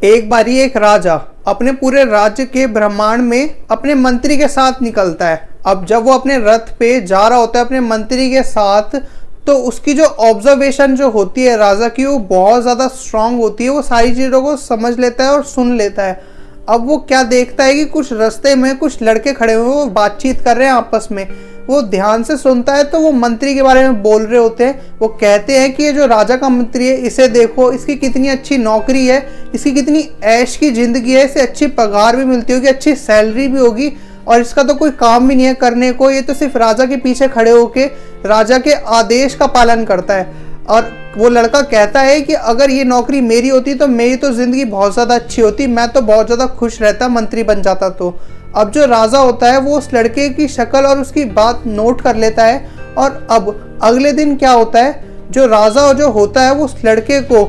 एक बारी एक राजा अपने पूरे राज्य के ब्रह्मांड में अपने मंत्री के साथ निकलता है। अब जब वो अपने रथ पे जा रहा होता है अपने मंत्री के साथ, तो उसकी जो ऑब्जर्वेशन जो होती है राजा की, वो बहुत ज़्यादा स्ट्रांग होती है। वो सारी चीज़ों को समझ लेता है और सुन लेता है। अब वो क्या देखता है कि कुछ रास्ते में कुछ लड़के खड़े हुए, वो बातचीत कर रहे हैं आपस में। वो ध्यान से सुनता है तो वो मंत्री के बारे में बोल रहे होते हैं। वो कहते हैं कि ये जो राजा का मंत्री है, इसे देखो, इसकी कितनी अच्छी नौकरी है, इसकी कितनी ऐश की ज़िंदगी है, इसे अच्छी पगार भी मिलती होगी, अच्छी सैलरी भी होगी, और इसका तो कोई काम भी नहीं है करने को। ये तो सिर्फ राजा के पीछे खड़े होके राजा के आदेश का पालन करता है। और वो लड़का कहता है कि अगर ये नौकरी मेरी होती तो मेरी तो ज़िंदगी बहुत ज़्यादा अच्छी होती, मैं तो बहुत ज़्यादा खुश रहता मंत्री बन जाता। तो अब जो राजा होता है वो उस लड़के की शक्ल और उसकी बात नोट कर लेता है। और अब अगले दिन क्या होता है, जो राजा जो होता है वो उस लड़के को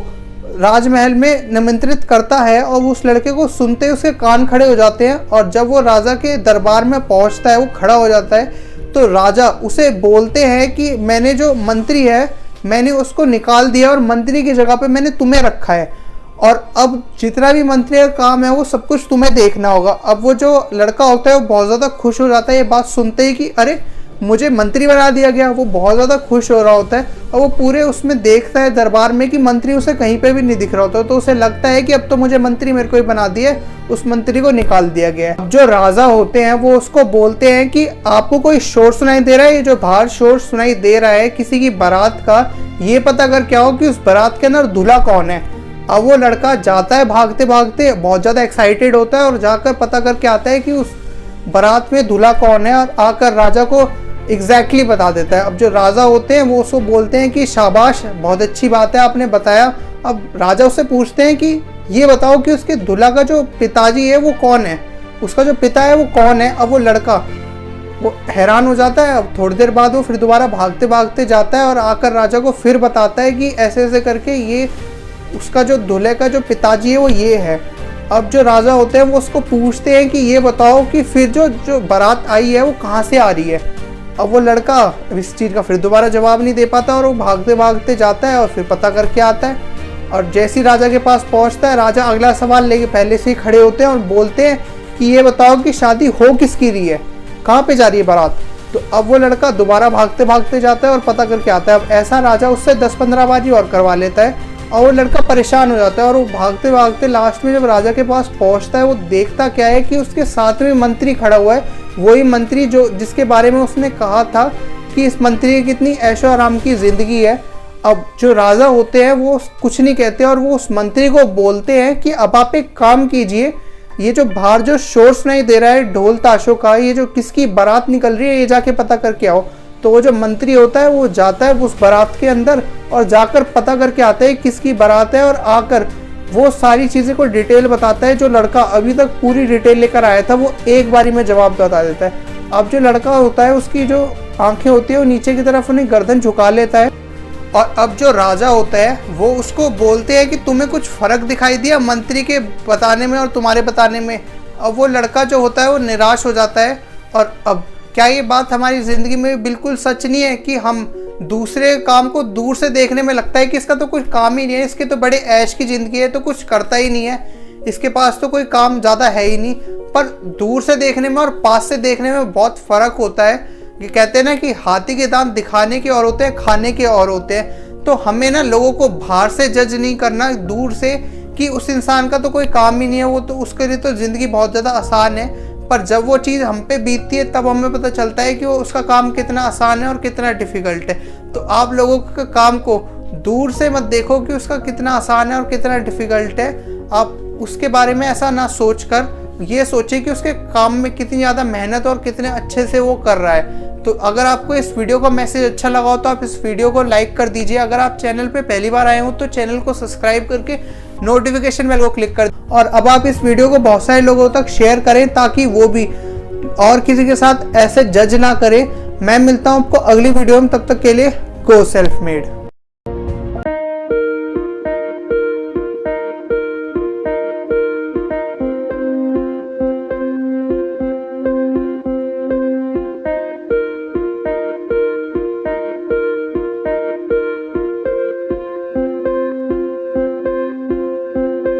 राजमहल में निमंत्रित करता है, और उस लड़के को सुनते ही उसके कान खड़े हो जाते हैं। और जब वो राजा के दरबार में पहुंचता है, वो खड़ा हो जाता है, तो राजा उसे बोलते हैं कि मैंने जो मंत्री है मैंने उसको निकाल दिया और मंत्री की जगह पे मैंने तुम्हें रखा है, और अब जितना भी मंत्री का काम है वो सब कुछ तुम्हें देखना होगा। अब वो जो लड़का होता है वो बहुत ज़्यादा खुश हो जाता है ये बात सुनते ही कि अरे मुझे मंत्री बना दिया गया। वो बहुत ज़्यादा खुश हो रहा होता है, और वो पूरे उसमें देखता है दरबार में कि मंत्री उसे कहीं पे भी नहीं दिख रहा होता। तो उसे लगता है कि अब तो मुझे मंत्री मेरे को ही बना दिया, उस मंत्री को निकाल दिया गया है। जो राजा होते हैं वो उसको बोलते हैं कि आपको कोई शोर सुनाई दे रहा है, ये जो बाहर शोर सुनाई दे रहा है किसी की बारात का, ये पता कर क्या हो कि उस बारात के अंदर दूल्हा कौन है। अब वो लड़का जाता है भागते भागते, बहुत ज़्यादा एक्साइटेड होता है, और जाकर पता करके आता है कि उस बारात में दूल्हा कौन है, और आकर राजा को एग्जैक्टली बता देता है। अब जो राजा होते हैं वो उसको बोलते हैं कि शाबाश, बहुत अच्छी बात है आपने बताया। अब राजा उससे पूछते हैं कि ये बताओ कि उसके दूल्हा का जो पिताजी है वो कौन है, उसका जो पिता है वो कौन है। अब वो लड़का वो हैरान हो जाता है। अब थोड़ी देर बाद वो फिर दोबारा भागते भागते जाता है और आकर राजा को फिर बताता है कि ऐसे ऐसे करके ये उसका जो दूल्हे का जो पिताजी है वो ये है। अब जो राजा होते हैं वो उसको पूछते हैं कि ये बताओ कि फिर जो बारात आई है वो कहाँ से आ रही है। अब वो लड़का इस चीज़ का फिर दोबारा जवाब नहीं दे पाता, और वो भागते भागते जाता है और फिर पता करके आता है। और जैसे ही राजा के पास पहुंचता है, राजा अगला सवाल लेके पहले से ही खड़े होते हैं और बोलते हैं कि ये बताओ कि शादी हो किसकी रही है, कहाँ पे जा रही है बारात। तो अब वो लड़का दोबारा भागते भागते जाता है और पता करके आता है। अब ऐसा राजा उससे 10-15 बार ही और करवा लेता है, और वो लड़का परेशान हो जाता है। और वो भागते भागते लास्ट में जब राजा के पास पहुंचता है, वो देखता क्या है कि उसके साथ में मंत्री खड़ा हुआ है, वही मंत्री जो जिसके बारे में उसने कहा था कि इस मंत्री की कितनी ऐशो आराम की ज़िंदगी है। अब जो राजा होते हैं वो कुछ नहीं कहते, और वो उस मंत्री को बोलते हैं कि अब आप एक काम कीजिए, ये जो बाहर जो शोर सुनाई दे रहा है ढोल ताशों का, ये जो किसकी बारात निकल रही है, ये जाके पता करके आओ। तो वो जो मंत्री होता है वो जाता है उस बारात के अंदर और जाकर पता करके आता है किसकी बारात है, और आकर वो सारी चीज़ें को डिटेल बताता है। जो लड़का अभी तक पूरी डिटेल लेकर आया था वो एक बारी में जवाब बता देता है। अब जो लड़का होता है उसकी जो आंखें होती है वो नीचे की तरफ उन्हें गर्दन झुका लेता है। और अब जो राजा होता है वो उसको बोलते हैं कि तुम्हें कुछ फ़र्क दिखाई दिया मंत्री के बताने में और तुम्हारे बताने में। अब वो लड़का जो होता है वो निराश हो जाता है। और अब क्या ये बात हमारी ज़िंदगी में बिल्कुल सच नहीं है कि हम दूसरे काम को दूर से देखने में लगता है कि इसका तो कुछ काम ही नहीं है, इसके तो बड़े ऐश की ज़िंदगी है, तो कुछ करता ही नहीं है, इसके पास तो कोई काम ज़्यादा है ही नहीं। पर दूर से देखने में और पास से देखने में बहुत फ़र्क होता है। कि कहते हैं ना कि हाथी के दांत दिखाने के और होते हैं, खाने के और होते हैं। तो हमें ना लोगों को बाहर से जज नहीं करना, दूर से, कि उस इंसान का तो कोई काम ही नहीं है, वो तो उसके लिए तो ज़िंदगी बहुत ज़्यादा आसान है। पर जब वो चीज़ हम पे बीतती है तब हमें पता चलता है कि वो उसका काम कितना आसान है और कितना डिफ़िकल्ट है। तो आप लोगों के काम को दूर से मत देखो कि उसका कितना आसान है और कितना डिफ़िकल्ट है। आप उसके बारे में ऐसा ना सोच कर ये सोचिए कि उसके काम में कितनी ज़्यादा मेहनत और कितने अच्छे से वो कर रहा है। तो अगर आपको इस वीडियो का मैसेज अच्छा लगा हो तो आप इस वीडियो को लाइक कर दीजिए। अगर आप चैनल पे पहली बार आए हो तो चैनल को सब्सक्राइब करके नोटिफिकेशन बेल को क्लिक कर, और अब आप इस वीडियो को बहुत सारे लोगों तक शेयर करें ताकि वो भी और किसी के साथ ऐसे जज ना करें। मैं मिलता हूँ आपको अगली वीडियो में, तब तक के लिए गो सेल्फ मेड।